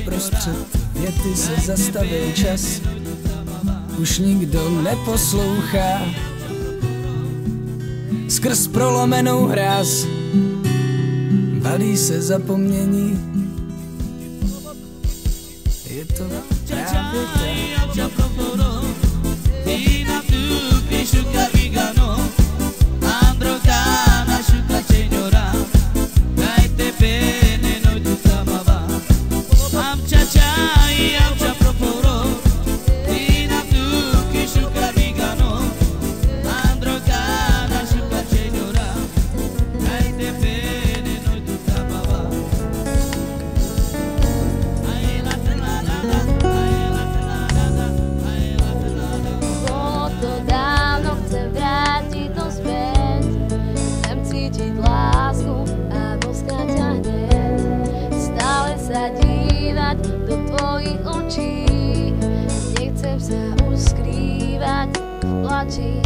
Prostřed věty se zastavil čas, už nikdo neposlouchá. Skrz prolomenou hráz valí se zapomnění. Je to právě tak. Dívať do tvojich očí, nechcem sa už skrývať v plači.